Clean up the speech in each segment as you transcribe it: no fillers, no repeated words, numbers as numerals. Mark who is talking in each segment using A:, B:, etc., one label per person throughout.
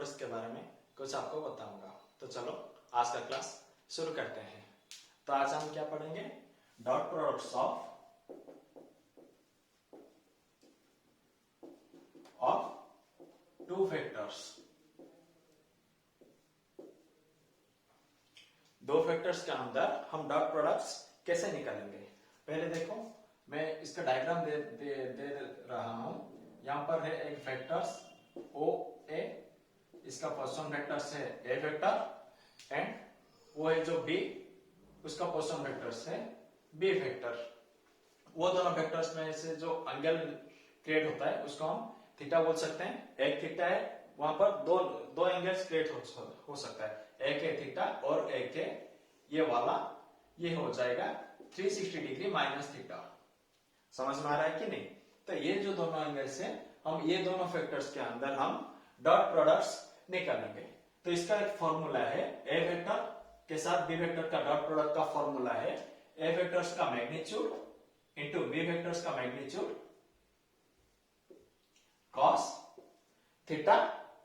A: Products के बारे में कुछ आपको बताऊंगा। तो चलो आज का क्लास शुरू करते हैं। तो आज हम क्या पढ़ेंगे? Dot products of two factors. दो फैक्टर्स के अंदर हम डॉट प्रोडक्ट्स कैसे निकालेंगे? पहले देखो, मैं इसका डायग्राम दे रहा हूं। यहां पर है एक फैक्टर्स ओ ए, इसका पोजीशन वेक्टर्स है ए वेक्टर, एंड वो है जो बी, उसका पोजीशन वेक्टर्स है बी वेक्टर। वो दोनों वेक्टर्स में से जो एंगल क्रिएट होता है उसको हम थीटा बोल सकते हैं। एक थीटा है, वहां पर दो एंगल्स क्रिएट हो सकता है, एक है थीटा और एक है ये वाला, ये हो जाएगा 360 डिग्री माइनस थीटा। समझ में आ रहा है कि नहीं? तो ये जो दोनों एंगल्स हैं, हम ये दोनों फैक्टर्स के अंदर हम डॉट प्रोडक्ट्स निकालेंगे। तो इसका एक फॉर्मूला है, ए वेक्टर के साथ बी वेक्टर का डॉट प्रोडक्ट का फॉर्मूला है ए वेक्टर्स का मैग्नीट्यूड इंटू बी वेक्टर्स का मैग्नीट्यूड कॉस थीटा,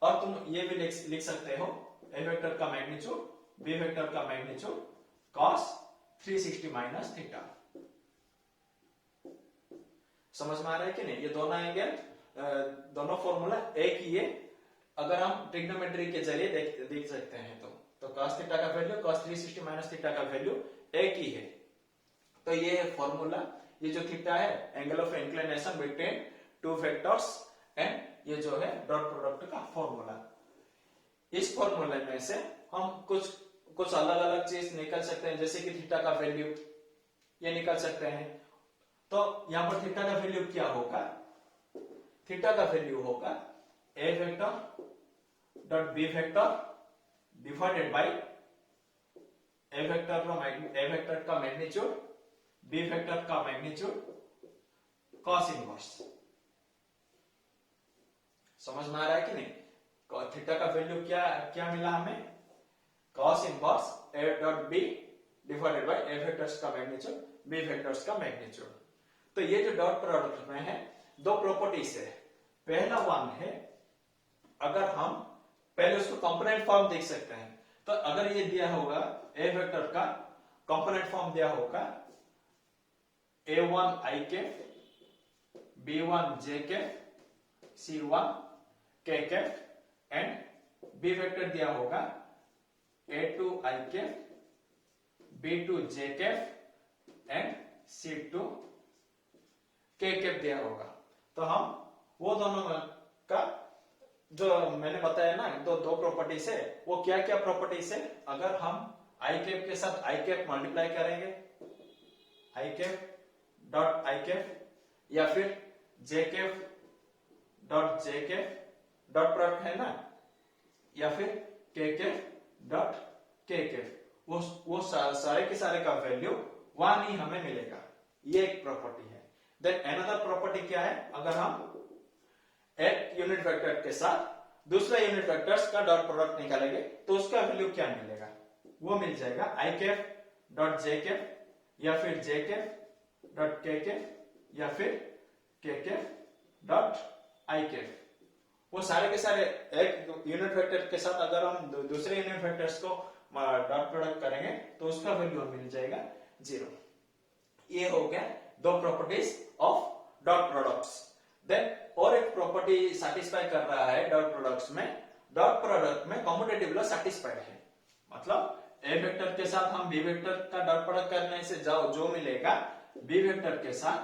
A: और तुम ये भी लिख सकते हो ए वेक्टर का मैग्नीट्यूड बी वेक्टर का मैग्नीट्यूड कॉस 360 माइनस थीटा। समझ में आ रहा है कि नहीं? ये दोनों एंगल, दोनों फॉर्मूला एक ही है। अगर हम ट्रिग्नोमेट्री के जरिए देख सकते हैं तो cos थीटा का वैल्यू cos 360 माइनस थीटा का वैल्यू एक ही है। तो ये है फॉर्मूला। ये जो थीटा है angle of inclination between two vectors, and ये जो है डॉट प्रोडक्ट का फॉर्मूला। इस फॉर्मूले में से हम कुछ अलग अलग चीज निकल सकते हैं, जैसे कि थीटा का वैल्यू ये निकल सकते हैं। तो यहां पर थीटा का वैल्यू क्या होगा? थीटा का वैल्यू होगा A vector dot B vector divided by A vector का मैग्नीट्यूड बी वेक्टर का मैग्नीट्यूड कॉस इनवर्स। समझ में आ रहा है कि नहीं? थीटा का वैल्यू क्या मिला हमें? Cos inverse A dot B divided by A vectors का मैग्नीट्यूड बी वेक्टर्स का मैग्नीट्यूड। तो ये जो डॉट प्रोडक्ट में है, दो प्रॉपर्टीज है। पहला वन है, अगर हम पहले उसको कंपोनेंट फॉर्म देख सकते हैं। तो अगर ये दिया होगा ए वेक्टर का कंपोनेंट फॉर्म दिया होगा a1 i cap b1 j cap c1 k cap, and B vector दिया होगा a2 i cap b2 j cap and c2 k cap दिया होगा। तो हम वो दोनों का जो मैंने बताया ना, दो प्रॉपर्टीज है, वो क्या क्या प्रॉपर्टीज है? अगर हम आई कैप के साथ आई कैप मल्टीप्लाई करेंगे, I cap dot I cap, या फिर J cap dot J cap dot product है ना, या फिर के कैप डॉट के कैप, वो सारे के सारे का वैल्यू वन ही हमें मिलेगा। ये एक प्रॉपर्टी है। देन अनदर प्रॉपर्टी क्या है? अगर हम एक यूनिट वेक्टर के साथ दूसरा यूनिट वेक्टर्स का डॉट प्रोडक्ट निकालेंगे तो उसका वैल्यू क्या मिलेगा? वो मिल जाएगा आई कैप डॉट जे कैप, या फिर जे कैप डॉट के कैप, या फिर के कैप डॉट आई कैप। वो सारे के सारे एक यूनिट वेक्टर के साथ अगर हम दूसरे unit vectors co dot product करेंगे तो उसका वैल्यू मिल जाएगा 0। ये हो गया दो properties of dot products. Then और एक प्रॉपर्टी सैटिस्फाई कर रहा है डॉट प्रोडक्ट्स में, डॉट प्रोडक्ट में कॉम्यूटेटिव लॉ सैटिस्फाइड है। मतलब ए वेक्टर के साथ हम बी वेक्टर का डॉट प्रोडक्ट करने से जो मिलेगा, बी वेक्टर के साथ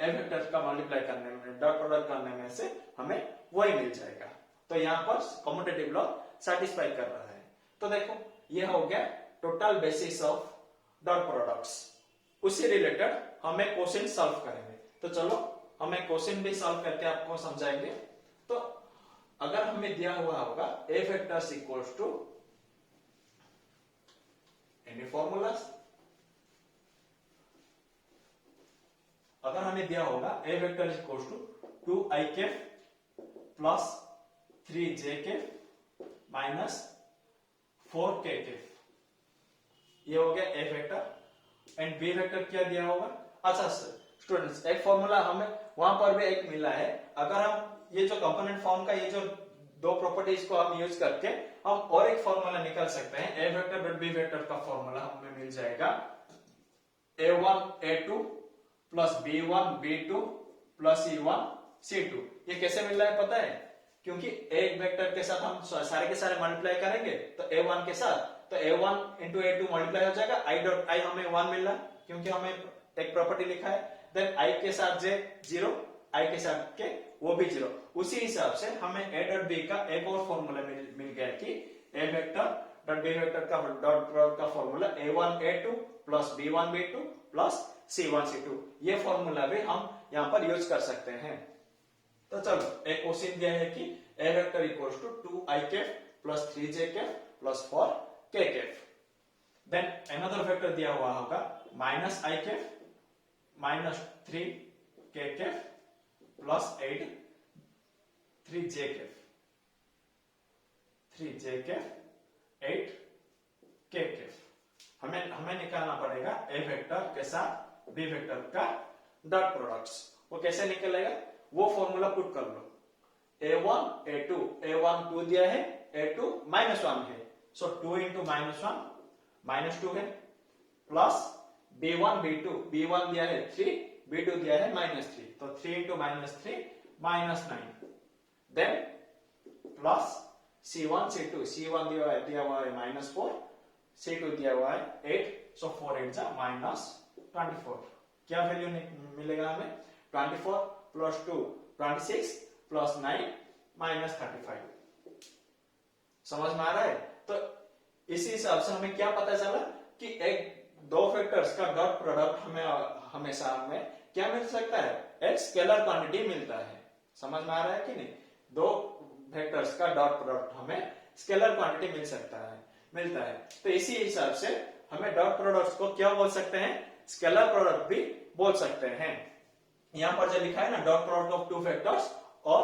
A: ए वेक्टर का मल्टीप्लाई करने में, डॉट प्रोडक्ट करने में से हमें वही मिल जाएगा। तो यहाँ पर कॉम्यूटेटिव लॉ सैटिस्फाई कर रहा है। तो देखो, ये हो गया total basis of dot products. उसी रिलेटेड हम एक क्वेश्चन सॉल्व करेंगे। तो चलो हम एक क्वेश्चन भी सॉल्व करके आपको समझाएंगे। तो अगर हमें दिया हुआ होगा A vectors equals to any formulas, अगर हमें दिया होगा A vector equals to 2i cap plus 3j cap minus 4k cap, ये हो गया A vector. And B vector क्या दिया होगा? अच्छा स्टूडेंट्स, एक फॉर्मूला हमें वहां पर भी एक मिला है। अगर हम ये जो कंपोनेंट फॉर्म का ये जो दो प्रॉपर्टीज को हम यूज करके हम और एक फॉर्मूला निकाल सकते हैं। ए वेक्टर डॉट बी वेक्टर का फॉर्मूला हमें मिल जाएगा a1 a2 plus b1 b2 plus c1 c2। ये कैसे मिल रहा है पता है? क्योंकि एक वेक्टर के साथ हम सारे के सारे मल्टीप्लाई करेंगे तो a1 के साथ, तो a1 इंटू a2 मल्टीप्लाई हो जाएगा। i डॉट i हमें 1 मिल रहा है क्योंकि हमें एक प्रॉपर्टी लिखा है। देन i के साथ j 0, i के साथ के वो भी 0। उसी हिसाब से हमें a डॉट b का एक और फॉर्मूला मिल गया कि a vector dot b vector का डॉट प्रोडक्ट का formula a1 a2 plus b1 b2 plus c1 c2। ये फॉर्मूला भी हम यहाँ पर यूज कर सकते हैं। तो चलो एक क्वेश्चन दिया है कि a vector equals to 2i cap plus 3j cap plus 4k cap. Then another vector दिया हुआ होगा minus i cap minus 3k cap plus 8 3j cap 8k cap. हमें निकालना पड़ेगा a वेक्टर के साथ b वेक्टर का डॉट प्रोडक्ट्स। वो कैसे निकलेगा? वो फॉर्मूला पुट कर लो। a1 a2 a1 2 दिया है, a2 -1 है, सो 2 इंटू -1 -2 है, प्लस b1 b2 b1 दिया है 3, b2 दिया है -3, तो 3 into -3 -9। Then plus c1 c2 c1 दिया हुआ है -4, c2 दिया हुआ है 8, सो 4 8 जा -24। क्या वैल्यू मिलेगा हमें? 24 प्लस 2 26 प्लस 9 -35। समझ में आ रहा है? तो इसी हिसाब से हमें क्या पता चला कि दो वेक्टर्स का डॉट प्रोडक्ट हमेशा हमें क्या मिल सकता है? एक स्केलर क्वांटिटी मिलता है। समझ में आ रहा है कि नहीं? दो वेक्टर्स का डॉट प्रोडक्ट हमें स्केलर क्वांटिटी मिलता है। तो इसी हिसाब से हमें डॉट प्रोडक्ट्स को क्या बोल सकते हैं? स्केलर प्रोडक्ट भी बोल सकते हैं। यहां पर जो लिखा है ना dot product of two vectors, और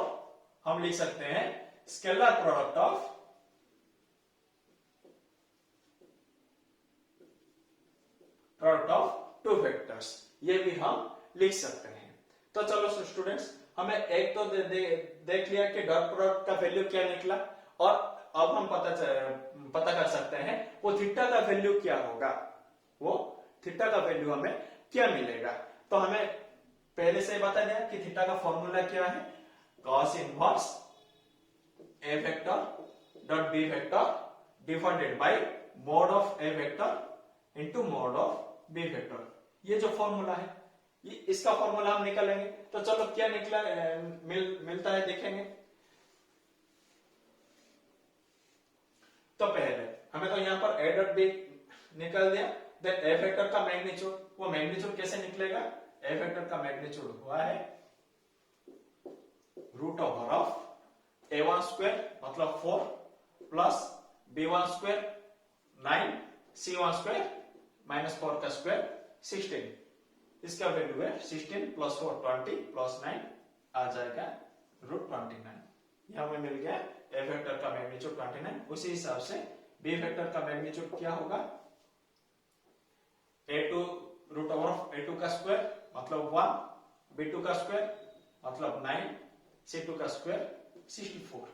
A: हम लिख सकते हैं scalar product of two vectors, ये भी हम लिख सकते हैं। तो चलो स्टूडेंट्स, हमें एक तो देख लिया कि डॉट प्रोडक्ट का वैल्यू क्या निकला, और अब हम पता कर सकते हैं वो थीटा का वैल्यू क्या होगा, वो थीटा का वैल्यू हमें क्या मिलेगा। तो हमें पहले से बता दिया कि थीटा का फॉर्मूला क्या है? cos inverse a vector dot b vector divided by mode of a vector into mode of b vector. ये जो फॉर्मूला है, ये इसका फॉर्मूला हम निकालेंगे। तो चलो क्या निकला मिलता है देखेंगे। तो पहले हमें तो यहाँ पर a डॉट b निकल दिया। देन a वेक्टर का मैग्नीट्यूड, वो मैग्नीट्यूड कैसे निकलेगा? a वेक्टर का मैग्नीट्यूड हुआ है root over of a1 square मतलब 4 plus b1 square 9 c1 square -4 का स्क्वायर 16। इसका वैल्यू है 16 प्लस 4 20 प्लस 9 आ जाएगा रूट 29। यहां हमें मिल गया a वेक्टर का मैग्नीट्यूड 29। उसी हिसाब से b वेक्टर का मैग्नीट्यूड क्या होगा? a2 root over of a2 का स्क्वायर मतलब 1, b2 का स्क्वायर मतलब 9, c2 का स्क्वायर 64।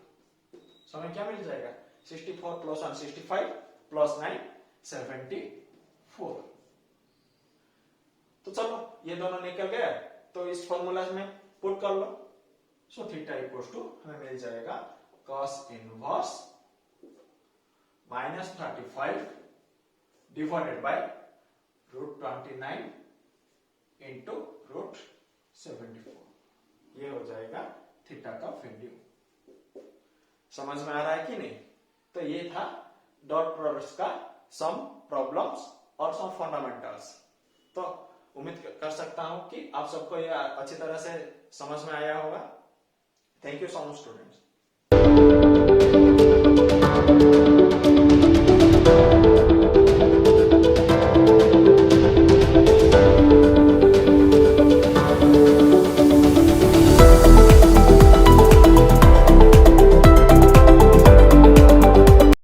A: सो हमें क्या मिल जाएगा? 64 प्लस 1 65 प्लस 9 74। तो चलो ये दोनों निकल गया, तो इस फॉर्मूला में पुट कर लो। सो थीटा इक्वल्स टू हमें मिल जाएगा cos inverse -35 divided by root 29 into root 74। ये हो जाएगा थीटा का वैल्यू। समझ में आ रहा है कि नहीं? तो ये था डॉट प्रोडक्ट्स का सम प्रॉब्लम्स और सम फंडामेंटल्स। तो उम्मीद कर सकता हूं कि आप सबको यह अच्छी तरह से समझ में आया होगा। Thank you so much students.